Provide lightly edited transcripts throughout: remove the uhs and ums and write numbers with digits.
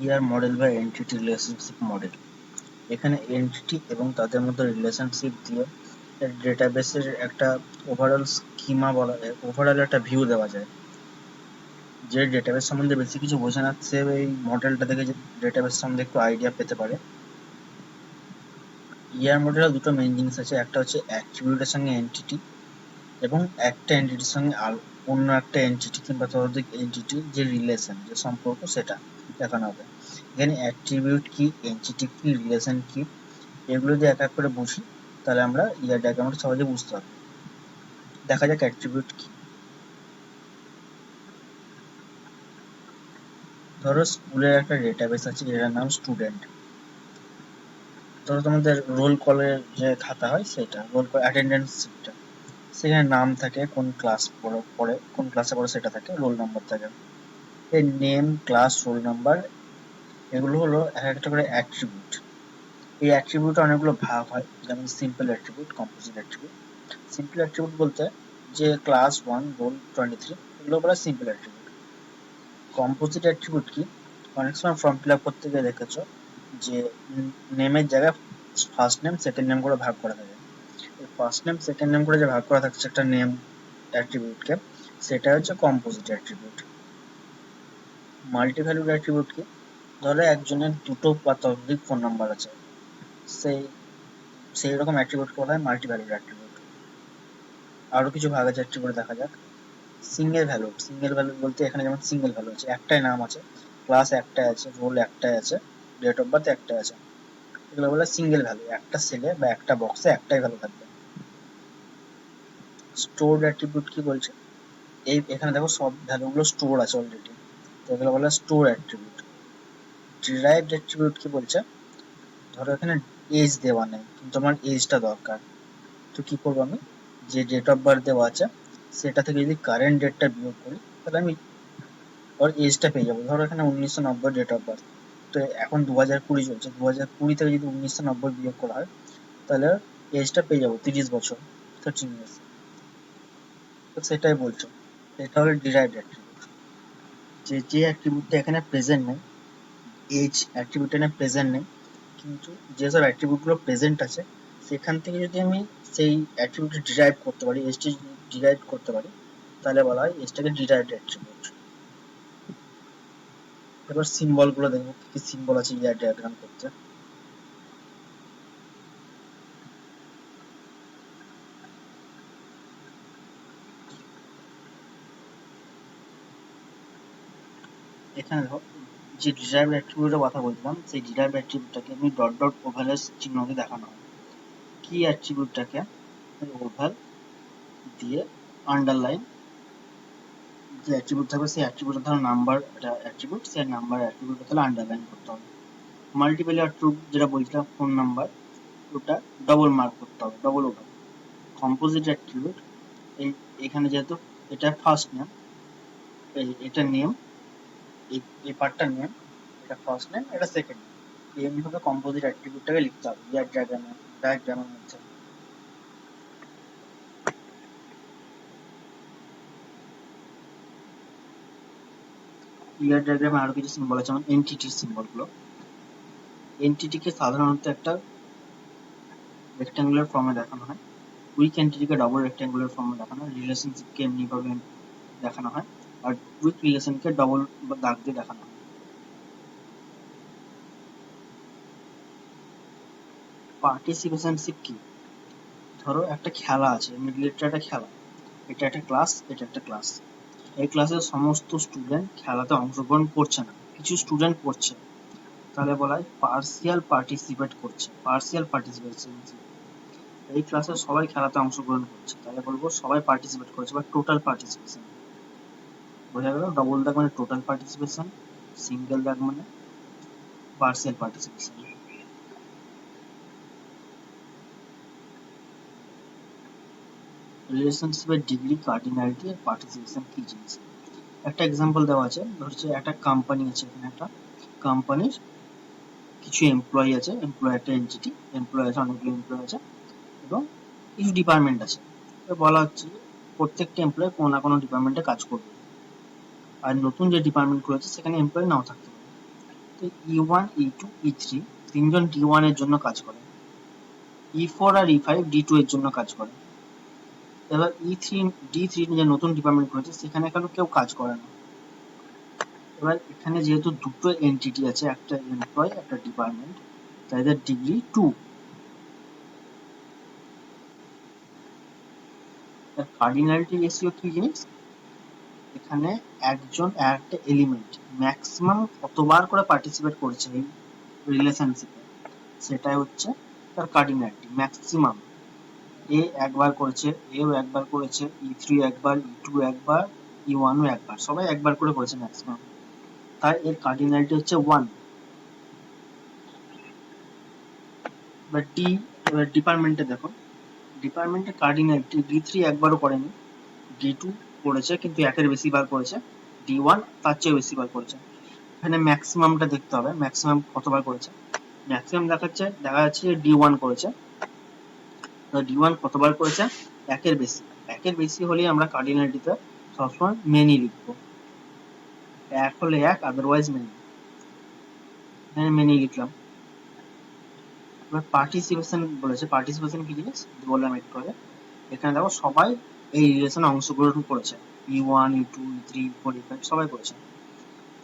ইয়ার model বা entity relationship model. এখানে entity এবং তাদের মধ্যে রিলেশনশিপ দিয়ে ডেটাবেসের একটা ওভারঅল স্কিমা বলা যায়, ওভারঅল একটা ভিউ দেওয়া যায়। যে ডেটাবেস সম্বন্ধে বেশি কিছু বোঝে না, সে এই মডেলটা দেখে যে ডেটাবেস সম্বন্ধে একটু আইডিয়া পেতে পারে। ইয়ার মডেলে দুটো মেইন জিনিস আছে, একটা হচ্ছে অ্যাট্রিবিউটের সঙ্গে এন্টিটি, এবং একটা এন্টিটির সঙ্গে অন্য একটা এন্টিটি কিংবা ততোধিক এন্টিটির যে রিলেশন, যে সম্পর্ক, সেটা দেখানো হবে। এখানে অ্যাট্রিবিউট কি, এন্টিটি কি, রিলেশন কি, এগুলো যদি এক এক করে বুঝি তাহলে আমরা ইয়ার ডায়াগ্রামটা সহজে বুঝতে পারবো। দেখা যাক অ্যাট্রিবিউট কি। ধরো স্কুলের একটা ডেটাবেস আছে যেটার নাম স্টুডেন্ট। ধরো তোমাদের রোল কলের যে খাতা হয় সেটা, রোল কল অ্যাটেন্ডেন্স শিটটা, সেখানে নাম থাকে, কোন ক্লাস পড়ে, কোন ক্লাসে পড়ে সেটা থাকে, রোল নাম্বার থাকে। এই নেম, ক্লাস, রোল নাম্বার, এগুলো হলো এক একটা করে অ্যাট্রিবিউট। এই অ্যাট্রিবিউট অনেকগুলো ভাগ হয়, যেমন simple attribute, composite attribute. Simple attribute বলতে যে ক্লাস 1, রোল 23, এগুলো বলা সিম্পল অ্যাট্রিবিউট। কম্পোজিট অ্যাট্রিবিউট কি? অনেক সময় ফর্ম ফিল আপ করতে গিয়ে দেখেছো যে নেমের জায়গায় ফার্স্ট নেম সেকেন্ড নেম করে ভাগ করা থাকে। এই ফার্স্ট নেম সেকেন্ড নেম করে যে ভাগ করা থাকছে একটা নেম অ্যাট্রিবিউটকে, সেটা হচ্ছে composite attribute. Multi valued attribute কি? ধরো একজনের দুটো বা ততোধিক ফোন নাম্বার আছে, সেই সেই রকম অ্যাট্রিবিউটকে বলা হয় মাল্টি ভ্যালুড অ্যাট্রিবিউট। আরো কিছু ভাগ আছে অ্যাট্রিবিউট, দেখা যাক। Single valued. সিঙ্গেল ভ্যালুড বলতে এখানে যেমন সিঙ্গেল ভ্যালু আছে, একটাই নাম আছে, ক্লাস একটাই আছে, রোল একটাই আছে, ডেট অফ বার্থ একটাই আছে, এগুলো বলে সিঙ্গেল ভ্যালু। একটা সেলে বা একটা বক্সে একটাই ভ্যালু থাকবে। স্টোরড অ্যাট্রিবিউট কি বলছে? এই এখানে দেখো সব ভ্যালুগুলো স্টোর আছে অলরেডি, তো এগুলো বলে স্টোর অ্যাট্রিবিউট। ডিরাইভড অ্যাট্রিবিউট কি বলছে? ধরো এখানে এজ দেওয়া নেই কিন্তু আমার এজটা দরকার, তো কি করবো আমি? যে ডেট অফ বার্থ দেওয়া আছে সেটা থেকে যদি কারেন্ট ডেটটা বিয়োগ করি তাহলে আমি ওর এজটা পেয়ে যাবো। ধরো এখানে 1990 ডেট অফ বার্থ, তো এখন 2020 চলছে, 2020 থেকে যদি 1990 বিয়োগ করা হয় তাহলে এজটা পেয়ে যাবো 30 বছর, 13 ইয়ার্স। তো সেটাই বলছো, এটা হলো ডিরাইভড অ্যাট্রিবিউট। যে যে অ্যাট্রিবিউটটা এখানে প্রেজেন্ট নেই, এজ অ্যাট্রিবিউট এখানে প্রেজেন্ট নেই, কিন্তু যেসব অ্যাট্রিবিউটগুলো প্রেজেন্ট আছে সেখান থেকে যদি আমি সেই অ্যাট্রিবিউটটা ডিরাইভ করতে পারি, এজটি ডিরাইভ করতে পারি, তাহলে বলা হয় এজটাকে ডিরাইভড অ্যাট্রিবিউট। এবার সিম্বল গুলো দেখবো, কি কি সিম্বল আছে ইয়ার ডায়াগ্রাম করতে। এখানে দেখো, যে ডিরাইভড অ্যাট্রিবিউটের কথা বলছিলাম, সেই ডিরাইভড অ্যাট্রিবিউটটাকে আমি ডট ডট ওভালের চিহ্ন দিয়ে দেখানো হয়। কি অ্যাট্রিবিউটটাকে ওভাল দিয়ে আন্ডারলাইন, যে অ্যাট্রিবিউট থাকবে সেই অ্যাট্রিবিউটের ধরো নাম্বার অ্যাট্রিবিউট, সেই নাম্বার অ্যাট্রিবিউটটা তাহলে আন্ডারলাইন করতে হবে। মাল্টিপল অ্যাট্রিবিউট যেটা বলছিলাম ফোন নাম্বার, ওটা ডবল মার্ক করতে হবে, ডবল ওভার। কম্পোজিট অ্যাট্রিবিউট, এই এখানে যেহেতু এটা ফার্স্ট নেম, এটা নেম, এই পার্টটা নেম, এটা ফার্স্ট নেম, এটা সেকেন্ড নেম, এমনিভাবে কম্পোজিট অ্যাট্রিবিউটটাকে লিখতে হবে ইয়ার ডায়াগ্রামের মধ্যে। ইয়ার ডায়াগ্রামে আরো কিছু সিম্বল আছে, যেমন এন্টিটির সিম্বলগুলো। এন্টিটিকে সাধারণত একটা রেক্ট্যাঙ্গুলার ফর্মে দেখানো হয়, উইক এন্টিটিকে ডবল রেক্ট্যাঙ্গুলার ফর্মে দেখানো হয়, রিলেশনশিপকে এমনিভাবে দেখানো হয়, আর উইক রিলেশনকে ডবল দাগ দিয়ে দেখানো হয়। পার্টিসিপেশনশিপ কি? ধরো একটা খেলা আছে, মিডলেটটা একটা খেলা, এটা একটা ক্লাস, এটা একটা ক্লাস। এই ক্লাসের সমস্ত স্টুডেন্ট খেলাতে অংশগ্রহণ করছে না, কিছু স্টুডেন্ট করছে, তাহলে বলা হয় পার্সিয়াল পার্টিসিপেট করছে, পার্সিয়াল পার্টিসিপেশন। এই ক্লাসে সবাই খেলাতে অংশগ্রহণ করছে, তাহলে বলবো সবাই পার্টিসিপেট করেছে বা টোটাল পার্টিসিপেশন। বোঝা গেল? ডবল দাগ মানে টোটাল পার্টিসিপেশন, সিঙ্গেল দাগ মানে পার্সিয়াল পার্টিসিপেশন। রিলেশনশিপের ডিগ্রি, কার্ডিনালিটি আর পার্টিসিপেশন কি জিনিস? একটা এক্সাম্পল দেওয়া আছে, ধরছে একটা কোম্পানি আছে, এখানে একটা কোম্পানির কিছু এমপ্লয়ি আছে, এমপ্লয় একটা এন্টিটি, এমপ্লয় আছে, অনেকগুলো এমপ্লয় আছে, এবং কিছু ডিপার্টমেন্ট আছে। তো বলা হচ্ছে প্রত্যেকটা এমপ্লয় কোনো না কোনো ডিপার্টমেন্টে কাজ করবে, আর নতুন যে ডিপার্টমেন্ট খুলেছে সেখানে এমপ্লয় নাও থাকতে পারে। তো E1 E2 E3 তিনজন D1 এর জন্য কাজ করে, E4 আর E5 D2 এর জন্য কাজ করে। এবার E3 D3 যে নতুন ডিপার্টমেন্ট করেছে সেখানে কেউ কাজ করে না। এবার এখানে যেহেতু দুটো এন্টিটি আছে, একটা এমপ্লয় একটা ডিপার্টমেন্ট, তাদের ডিগ্রি 2। কার্ডিনালিটি রেশিও কি জিনিস? এখানে একজন একটা এলিমেন্ট ম্যাক্সিমাম কতবার করে পার্টিসিপেট করেছে এই রিলেশনশিপে, সেটাই হচ্ছে তার কার্ডিনালিটি। ম্যাক্সিমাম এ একবার করেছে, এও একবার করেছে, E3 একবার, E2 একবার, E1 ও একবার, সবাই একবার করে করেছে ম্যাক্সিমাম, তাই এর কার্ডিনালিটি হচ্ছে 1। এবার ডিপার্টমেন্টে দেখো, ডিপার্টমেন্টের কার্ডিনালিটি D3 একবারও করেনি, D2 করেছে কিন্তু একের বেশি বার করেছে, D1 তার চেয়ে বেশি বার করেছে। এখানে ম্যাক্সিমামটা দেখতে হবে, ম্যাক্সিমাম কতবার করেছে। ম্যাক্সিমাম দেখা যাচ্ছে যে D1 করেছে। D1 কতবার করেছে? একের বেশি। একের বেশি হলেই আমরা কার্ডিনালিটিতে সবসময় মেনি লিখবো। এক হলে এক, আদারওয়াইজ মেনি। এখানে মেনি লিখলাম। এবার পার্টিসিপেশন বলেছে, পার্টিসিপেশন কি জিনিস বললাম একটু আগে। এখানে দেখো সবাই এই রিলেশনে অংশগ্রহণ করেছে, E1 E2 E3 E4 E5 সবাই করেছে,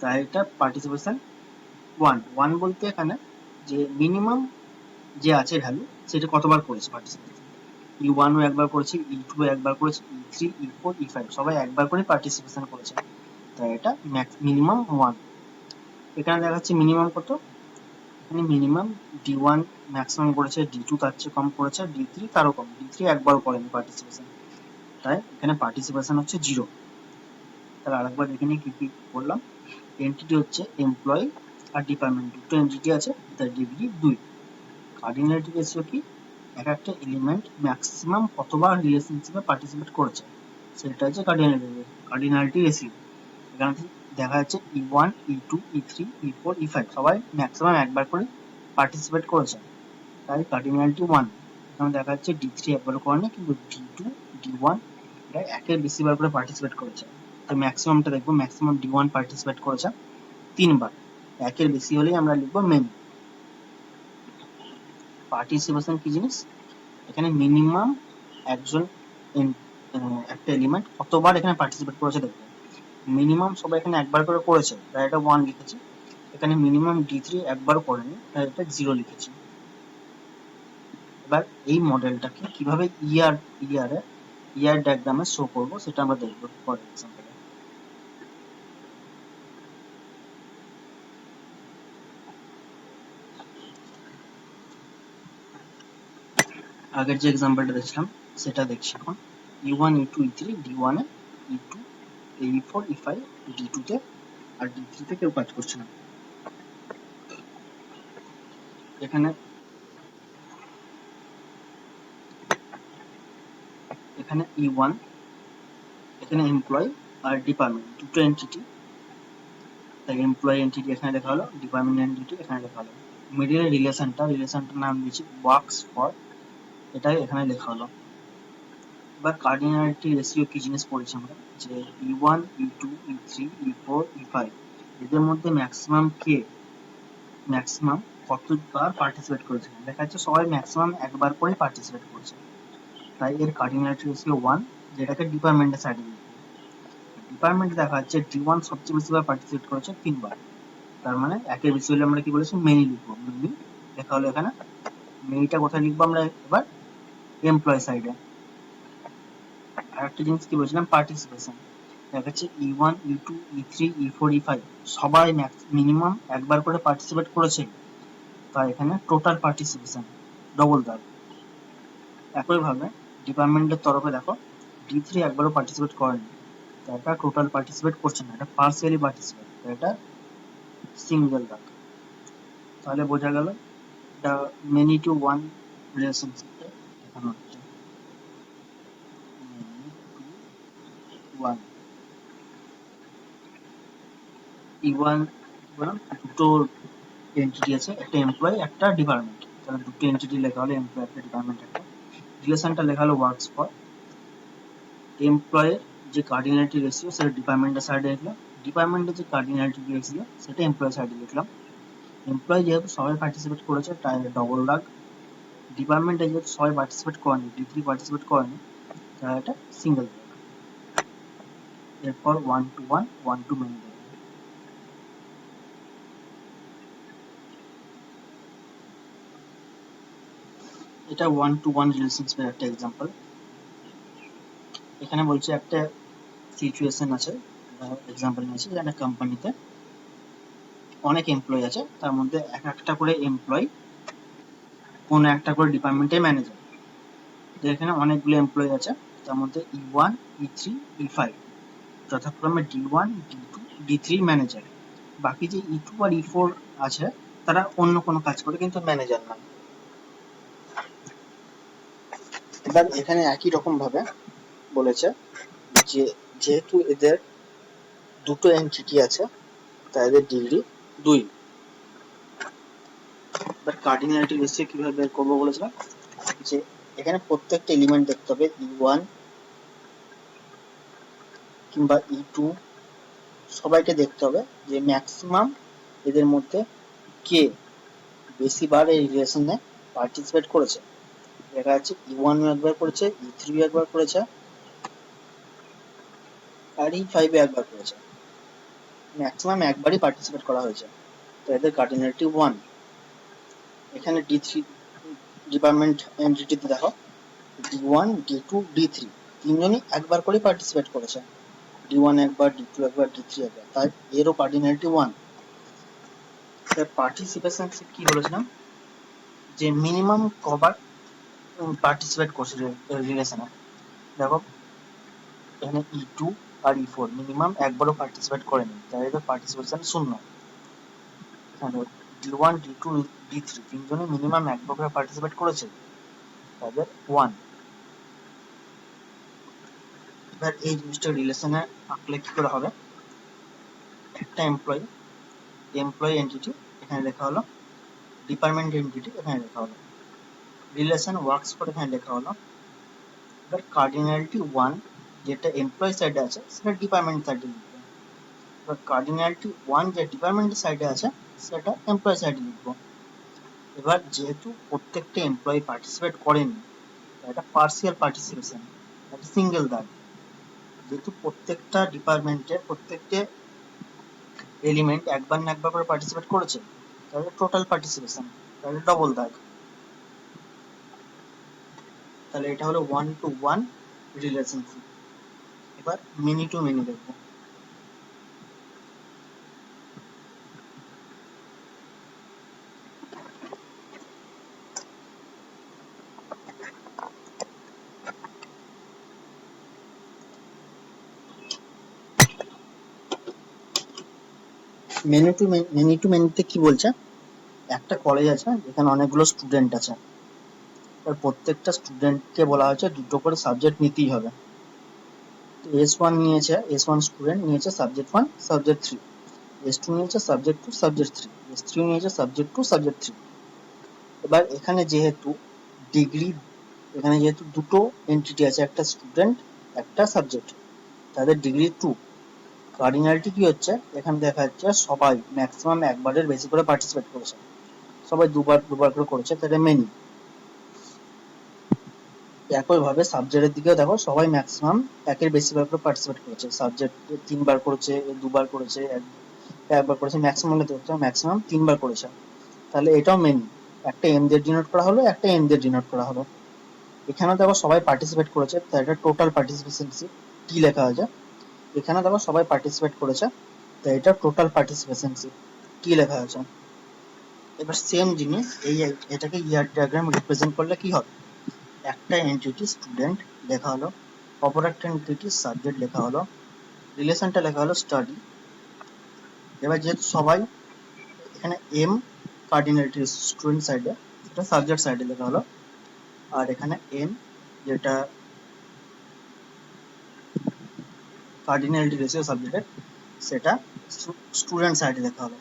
তাই এটা পার্টিসিপেশন 1 বলতে এখানে যে মিনিমাম যে আছে ভ্যালু সেটা কতবার করেছে পার্টিসিপেশন। E1 ও একবার করেছে, E2 একবার করেছে, E3 E4 E5 সবাই একবার করে পার্টিসিপেশন করেছে, তাই এটা মিনিমাম 1। এখানে দেখাচ্ছে মিনিমাম কত, এখানে মিনিমাম D1 ম্যাক্সিমাম করেছে, D2 তার চেয়ে কম করেছে, D3 তারও কম, D3 একবারও করেনি পার্টিসিপেশন, তাই এখানে পার্টিসিপেশন হচ্ছে 0। তাহলে আরেকবার দেখে নিই কি কি বললাম। এন্টিটি হচ্ছে এমপ্লয়ি আর ডিপার্টমেন্ট, দুটো এন্টিটি আছে, তার ডিগ্রি 2। কার্ডিনালিটি রেশিও কি, এক একটা এলিমেন্ট ম্যাক্সিমাম কতবার রিলেশনশিপে পার্টিসিপেট করেছে সেটা হচ্ছে কার্ডিনালিটি রেশিও। এখানে দেখা যাচ্ছে E1 E2 E3 E4 E5 সবাই ম্যাক্সিমাম একবার করে পার্টিসিপেট করেছে, তাই কার্ডিনালিটি 1। এখানে দেখা যাচ্ছে D3 একবারও করেনি কিন্তু D2 D1 এরা একের বেশি বার করে পার্টিসিপেট করেছে, তো ম্যাক্সিমামটা দেখবো, ম্যাক্সিমাম D1 পার্টিসিপেট করেছে 3 বার, একের বেশি হলেই আমরা লিখবো মেনি। পার্টিসিপেশন কি জিনিস, এখানে মিনিমাম একজন একটা এলিমেন্ট কতবার এখানে পার্টিসিপেট করেছে দেখবে। মিনিমাম সবাই এখানে একবার করে করেছে তাই এটা 1 লিখেছি, এখানে মিনিমাম D3 একবারও করেনি তাই এটা 0 লিখেছি। এবার এই মডেলটাকে কিভাবে ইয়ার ডায়াগ্রামে শো করব সেটা আমরা দেখব পরের এক্সাম্পলে। আগের যে এক্সাম্পলটা দেখছিলাম সেটা দেখছি এখন। E1 E2 E3 D1 এ, E2 E4 E5 D2 তে, আর D3 তে কেউ কাজ করছে না। এখানে E1 এখানে এমপ্লয় আর ডিপার্টমেন্ট দুটো এন্টিটি, তাই এমপ্লয় এন্টিটি এখানে লেখা হলো, ডিপার্টমেন্ট এন্টিটি এখানে লেখা হলো। মিডিল রিলেশনটার নাম দিয়েছি ওয়ার্কস ফর, এটাই এখানে লেখা হলো। এবার কার্ডিনালিটি রেশিও কি জিনিস পড়েছি আমরা, যে E1 E2 E3 E4 E5 এদের মধ্যে ম্যাক্সিমাম কতবার পার্টিসিপেট করেছে, দেখা যাচ্ছে সবাই ম্যাক্সিমাম একবার করে পার্টিসিপেট করেছে, তাই এর কার্ডিনালিটি রেশিও 1, যেটাকে ডিপার্টমেন্টের সাইডে লিখবে। ডিপার্টমেন্টে দেখা যাচ্ছে D1 সবচেয়ে বেশি বার পার্টিসিপেট করেছে 3 বার, তার মানে একের বেশি হলে আমরা কি বলেছি মেনি লিখবো, মেনি লেখা হলো এখানে। মেনিটা কোথায় লিখবো আমরা এবার, এমপ্লয় সাইডে। আর একটা জিনিস কি বলছিলাম, পার্টিসিপেশন দেখা যাচ্ছে E1 E2 E3 E4 E5 সবাই মিনিমাম একবার করে পার্টিসিপেট করেছে, তাই এখানে টোটাল পার্টিসিপেশন ডবল দাগ। একইভাবে ডিপার্টমেন্টের তরফে দেখো D3 একবারও পার্টিসিপেট করেনি, তো এটা টোটাল পার্টিসিপেট করছে না, এটা পার্সিয়ালি পার্টিসিপেট, তো এটা সিঙ্গেল দাগ। তাহলে বোঝা গেল এটা মেনি টু ওয়ান রিলেশনশিপটা দেখানো হচ্ছে, মেনি টু ওয়ান। E1 দুটো এন্টিটি আছে, একটা এমপ্লয় একটা ডিপার্টমেন্ট, তাহলে দুটো এন্টিটি লেখা হলো, এমপ্লয় একটা ডিপার্টমেন্ট একটা। রিলেশনটা লেখা হলো ওয়ার্কস ফর। এমপ্লয়ের যে কার্ডিনালিটি রেশিও সেটা ডিপার্টমেন্টের সাইডে লিখলাম, ডিপার্টমেন্টের যে কার্ডিনালিটি রেশিও সেটা এমপ্লয়ের সাইডে লিখলাম। এমপ্লয়ি যেহেতু সবাই পার্টিসিপেট করেছে তাই ডবল দাগ, ডিপার্টমেন্টে যেহেতু সবাই পার্টিসিপেট করেনি, D3 পার্টিসিপেট করেনি, তাহলে এটা সিঙ্গেল দাগ। এরপর 1 to 1 1 to many দেবে। এটা 1 to 1 রিলেশনশিপের একটা এক্সাম্পল। এখানে বলছে একটা সিচুয়েশন আছে, এক্সাম্পল নিয়েছি, যেখানে কোম্পানিতে অনেক এমপ্লয়ি আছে, তার মধ্যে এক একটা করে এমপ্লয়ি কোন একটা করে ডিপার্টমেন্টে ম্যানেজার। তো এখানে অনেকগুলো এমপ্লয়ি আছে, তার মধ্যে E1 E3 E5 যথাক্রমে D1 D2 D3 ম্যানেজার। বাকি যে E2 আর E4 আছে তারা অন্য কোনো কাজ করে, কিন্তু ম্যানেজার না। এবার এখানে একই রকম ভাবে বলেছে যে যেহেতু এদের দুটো এন্টিটি আছে তাই এদের ডিগ্রি 2। এবার কার্ডিনালিটি রেশিও কিভাবে বের করবো বলেছিলাম, যে এখানে প্রত্যেকটা এলিমেন্ট দেখতে হবে, E1 কিংবা E2 সবাইকে দেখতে হবে যে ম্যাক্সিমাম এদের মধ্যে কে বেশিবার এই রিলেশনে পার্টিসিপেট করেছে। দেখা যাচ্ছে E1 একবার করেছে, E3 একবার করেছে, আর E5 একবার করেছে। ম্যাক্সিমাম একবারই পার্টিসিপেট করা হয়েছে, তো এদের কার্ডিনালিটি 1। এখানে D3 ডিপার্টমেন্ট এন্টিটিতে দেখো D1 D2 D3 তিনজনই একবার করে পার্টিসিপেট করেছে, D1 একবার, D2 একবার, D3 একবার, তাই এরও কার্ডিনালিটি 1। পার্টিসিপেশন কি বলেছিলাম, যে মিনিমাম কবার পার্টিসিপেট করছে রিলেশনে। দেখো এখানে E2 আর E4 মিনিমাম একবারও পার্টিসিপেট করেনি, তাই এদের পার্টিসিপেশন 0। এখানে D1 D2 D3 তিনজনে মিনিমাম একবার করে পার্টিসিপেট করেছে, তাদের 1। এবার এই জিনিসটা রিলেশনে আঁকলে কি করে হবে, একটা এমপ্লয়ি এন্টিটি এখানে লেখা হলো, ডিপার্টমেন্ট এন্টিটি এখানে লেখা হলো, রিলেশন ওয়ার্কস করে এখানে লেখা হলো। এবার কার্ডিনালিটি 1 যেটা এমপ্লয়ি সাইডে আছে সেটা ডিপার্টমেন্ট সাইডে লিখবো, এবার কার্ডিনালিটি 1 যে ডিপার্টমেন্ট সাইডে আছে সেটা এমপ্লয়ি সাইডে লিখবো। এবার যেহেতু প্রত্যেকটা এমপ্লয়ি পার্টিসিপেট করেনি, এটা পার্সিয়াল পার্টিসিপেশন, এটা সিঙ্গেল দাগ। যেহেতু প্রত্যেকটা ডিপার্টমেন্টের প্রত্যেকটা এলিমেন্ট একবার না একবার করে পার্টিসিপেট করেছে, তাহলে টোটাল পার্টিসিপেশন, তাহলে ডবল দাগ। তাহলে এটা হলো 1 to 1 রিলেশনশিপ। এবার মেনি টু মেনি দেখবো। মেনি টু মেনিতে কি বলছে, একটা কলেজ আছে যেখানে অনেকগুলো স্টুডেন্ট আছে, আর প্রত্যেকটা স্টুডেন্টকে বলা হয়েছে দুটো করে সাবজেক্ট নিতেই হবে। S1 নিয়েছে, S1 স্টুডেন্ট নিয়েছে সাবজেক্ট 1 সাবজেক্ট 3, S2 নিয়েছে সাবজেক্ট 2 সাবজেক্ট 3, S3 নিয়েছে সাবজেক্ট 2 সাবজেক্ট 3। এবার এখানে যেহেতু ডিগ্রি, এখানে যেহেতু দুটো এন্টিটি আছে, একটা স্টুডেন্ট একটা সাবজেক্ট, তাদের ডিগ্রি 2। কার্ডিনালিটি কি হচ্ছে, এখানে দেখা যাচ্ছে সবাই ম্যাক্সিমাম একবারের বেশি করে পার্টিসিপেট করেছে, সবাই দুবার দুবার করে করেছে, তাদের মেনি। একইভাবে সাবজেক্টের দিকেও দেখো সবাই ম্যাক্সিমাম একের বেশিবার করে পার্টিসিপেট করেছে, সাবজেক্ট 3বার করেছে, 2বার করেছে, একবার করেছে, ম্যাক্সিমাম 3বার করেছে, তাহলে এটাও মেনি। একটা এম দিয়ে ডিনোট করা হলো, একটা এন দিয়ে ডিনোট করা হলো। এখানে দেখো সবাই পার্টিসিপেট করেছে, তাই এটা টোটাল পার্টিসিপেশনশিপ টি লেখা হয়েছে। এখানে দেখো সবাই পার্টিসিপেট করেছে, তাই এটা টোটাল পার্টিসিপেশনশিপ টি লেখা হয়েছে। এবার সেম জিনিস এটাকে ইয়ার ডায়াগ্রাম রিপ্রেজেন্ট করলে কি হবে, একটা এন্টিটি স্টুডেন্ট লেখা হলো, অপর একটা এন্টিটি সাবজেক্ট লেখা হলো, রিলেশনটা লেখা হলো স্টাডি। এবার যেহেতু সবাই এখানে এম কার্ডিনালিটি স্টুডেন্ট সাইডে, এটা সাবজেক্ট সাইডে লেখা হলো, আর এখানে এন যেটা কার্ডিনালিটি রেশিও সাবজেক্টের, সেটা স্টুডেন্ট সাইডে লেখা হলো।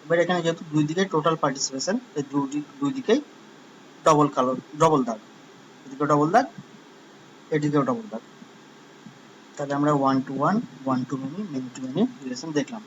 এবার এখানে যেহেতু দুই দিকে টোটাল পার্টিসিপেশন, এই দুই দিকেই ডবল দাগ, এদিকে ডবল দাগ, এদিকেও ডবল দাগ। তাহলে আমরা 1 to 1 1 to many many two many relation দেখলাম।